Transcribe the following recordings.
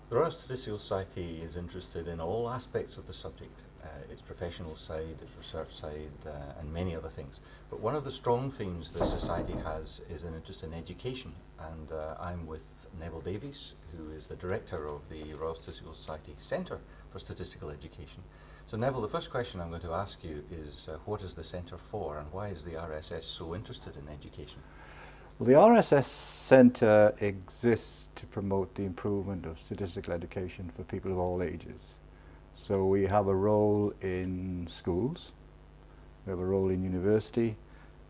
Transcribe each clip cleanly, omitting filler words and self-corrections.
The Royal Statistical Society is interested in all aspects of the subject, its professional side, its research side, and many other things. But one of the strong themes the Society has is an interest in education, and I'm with Neville Davies, who is the director of the Royal Statistical Society Centre for Statistical Education. So Neville, the first question I'm going to ask you is what is the Centre for, and why is the RSS so interested in education? Well, the RSS Centre exists to promote the improvement of statistical education for people of all ages. So we have a role in schools, we have a role in university,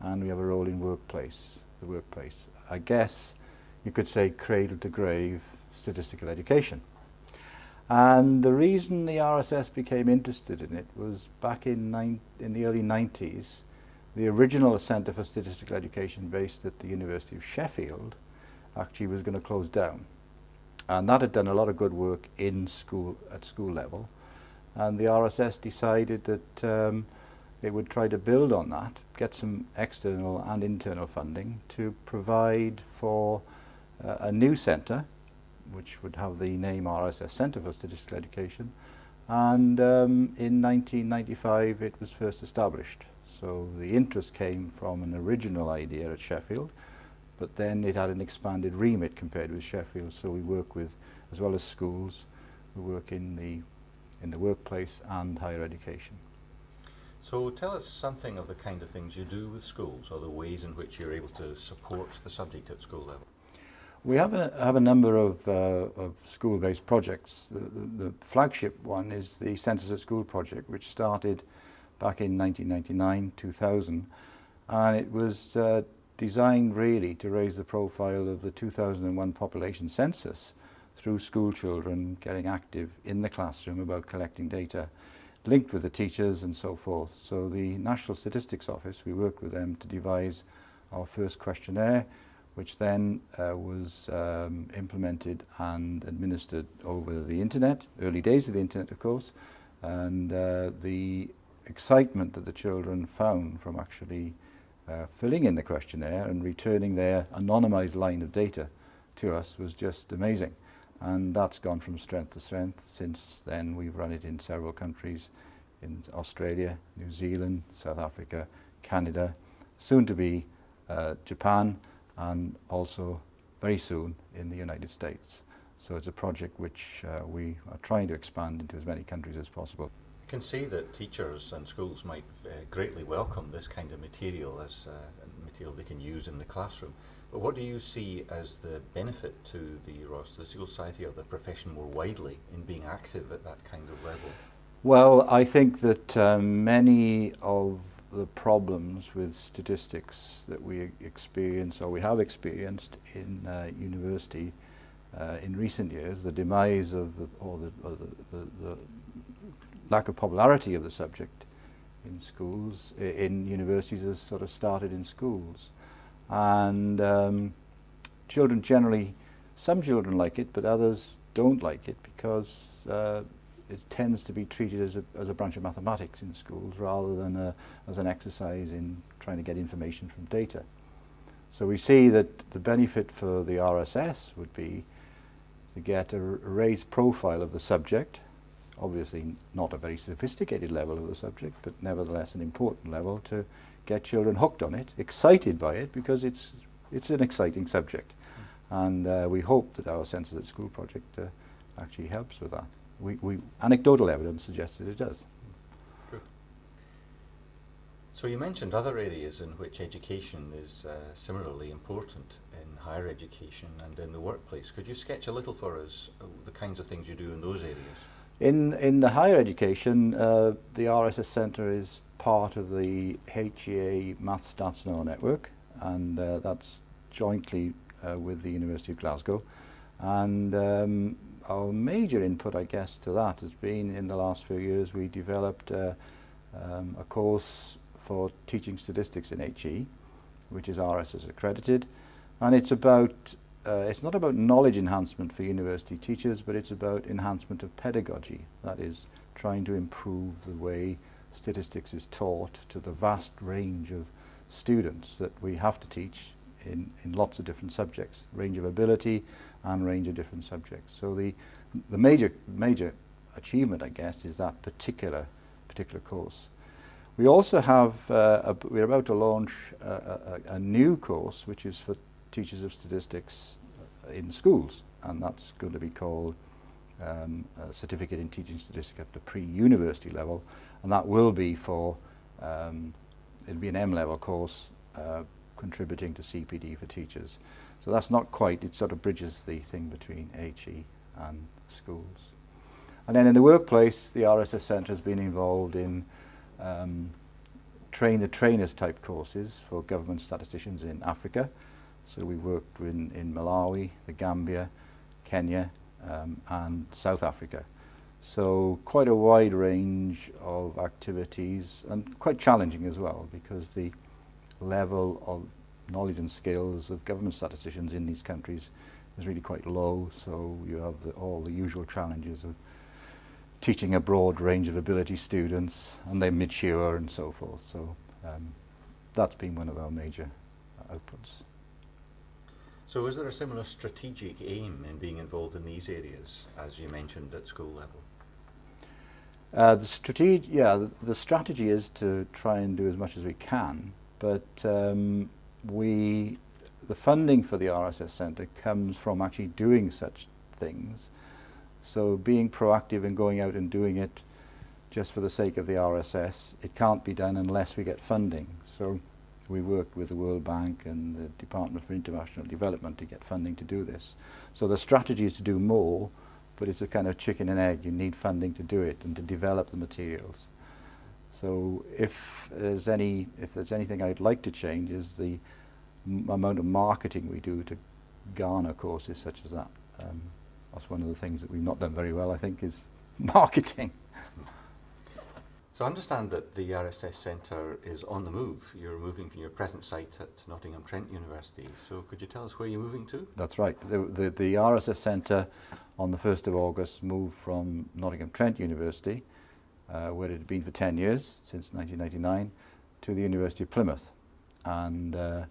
and we have a role in the workplace. I guess you could say cradle to grave statistical education. And the reason the RSS became interested in it was back in the early 90s. The original Centre for Statistical Education, based at the University of Sheffield, actually was going to close down. And that had done a lot of good work in school, at school level. And the RSS decided that it would try to build on that, get some external and internal funding to provide for a new centre, which would have the name RSS Centre for Statistical Education. And in 1995 it was first established. So the interest came from an original idea at Sheffield, but then it had an expanded remit compared with Sheffield. So we work with, as well as schools, we work in the workplace and higher education. So tell us something of the kind of things you do with schools, or the ways in which you're able to support the subject at school level. We have a number of school-based projects. The flagship one is the Census of School project, which started back in 1999, 2000, and it was designed really to raise the profile of the 2001 population census through school children getting active in the classroom about collecting data, linked with the teachers and so forth. So the National Statistics Office, we worked with them to devise our first questionnaire, which then was implemented and administered over the internet, early days of the internet of course, and the excitement that the children found from actually filling in the questionnaire and returning their anonymized line of data to us was just amazing. And that's gone from strength to strength. Since then we've run it in several countries, in Australia, New Zealand, South Africa, Canada, soon to be Japan, and also very soon in the United States. So it's a project which we are trying to expand into as many countries as possible. I can see that teachers and schools might greatly welcome this kind of material as material they can use in the classroom. But what do you see as the benefit to the Royal Statistical Society or the profession more widely in being active at that kind of level? Well, I think that many of the problems with statistics that we experience or we have experienced in university in recent years, the demise of the lack of popularity of the subject in schools, in universities, has sort of started in schools. And children generally, some children like it, but others don't like it because it tends to be treated as a branch of mathematics in schools rather than as an exercise in trying to get information from data. So we see that the benefit for the RSS would be to get a raised profile of the subject, obviously not a very sophisticated level of the subject, but nevertheless an important level to get children hooked on it, excited by it, because it's an exciting subject. And we hope that our Census at School project actually helps with that. Anecdotal evidence suggests that it does. Good. So you mentioned other areas in which education is similarly important in higher education and in the workplace. Could you sketch a little for us the kinds of things you do in those areas? In the higher education, the RSS Centre is part of the HEA Maths Stats Know network, and that's jointly with the University of Glasgow. And our major input, I guess, to that has been in the last few years we developed a course for teaching statistics in HE, which is RSS accredited, and it's about it's not about knowledge enhancement for university teachers, but it's about enhancement of pedagogy. That is, trying to improve the way statistics is taught to the vast range of students that we have to teach in lots of different subjects, range of ability and range of different subjects. So the major achievement, I guess, is that particular course. We also have, we're about to launch a new course which is for teachers of statistics in schools, and that's going to be called a Certificate in Teaching Statistics up to pre-university level, and that will be for, it'll be an M-level course contributing to CPD for teachers. So that's not quite, it sort of bridges the thing between HE and schools. And then in the workplace, the RSS Centre has been involved in train the trainers type courses for government statisticians in Africa. So we worked in Malawi, the Gambia, Kenya, and South Africa. So quite a wide range of activities, and quite challenging as well, because the level of knowledge and skills of government statisticians in these countries is really quite low. So you have all the usual challenges of teaching a broad range of ability students, and they're mature and so forth. So that's been one of our major outputs. So is there a similar strategic aim in being involved in these areas, as you mentioned, at school level? The strategy is to try and do as much as we can, but the funding for the RSS Centre comes from actually doing such things. So being proactive and going out and doing it just for the sake of the RSS, it can't be done unless we get funding. So we worked with the World Bank and the Department for International Development to get funding to do this. So the strategy is to do more, but it's a kind of chicken and egg. You need funding to do it and to develop the materials. So if there's anything I'd like to change, is the amount of marketing we do to garner courses such as that. That's one of the things that we've not done very well, I think, is marketing. So I understand that the RSS Centre is on the move. You're moving from your present site at Nottingham Trent University. So could you tell us where you're moving to? That's right. The RSS Centre on the 1st of August moved from Nottingham Trent University, where it had been for 10 years, since 1999, to the University of Plymouth. And the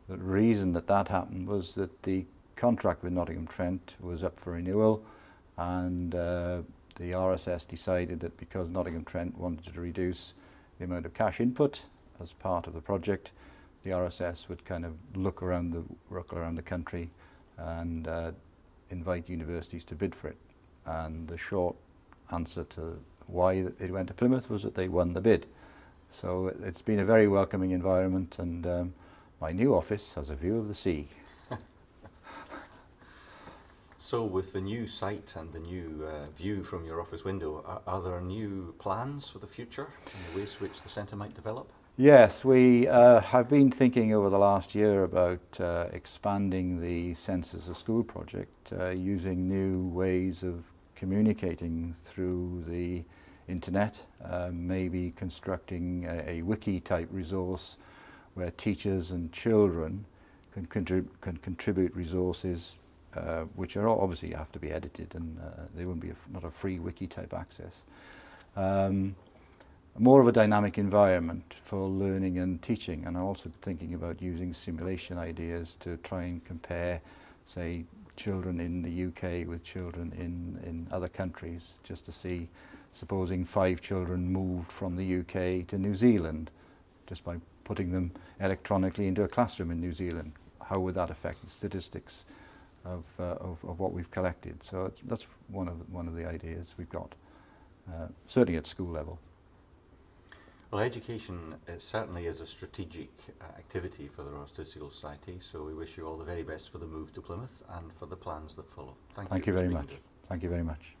reason that happened was that the contract with Nottingham Trent was up for renewal, and the RSS decided that because Nottingham Trent wanted to reduce the amount of cash input as part of the project, the RSS would kind of look around the country and invite universities to bid for it. And the short answer to why it went to Plymouth was that they won the bid. So it's been a very welcoming environment, and my new office has a view of the sea. So with the new site and the new view from your office window, are there new plans for the future and the ways in which the centre might develop? Yes, we have been thinking over the last year about expanding the Census of School project using new ways of communicating through the internet, maybe constructing a wiki type resource where teachers and children can contribute resources which are obviously have to be edited, and they won't be not a free wiki type access. More of a dynamic environment for learning and teaching, and I'm also thinking about using simulation ideas to try and compare, say, children in the UK with children in other countries, just to see, supposing 5 children moved from the UK to New Zealand, just by putting them electronically into a classroom in New Zealand, how would that affect the statistics of what we've collected? So that's one of the ideas we've got, certainly at school level. Well, education certainly is a strategic activity for the Royal Statistical Society, so we wish you all the very best for the move to Plymouth and for the plans that follow. Thank you very much. Thank you very much.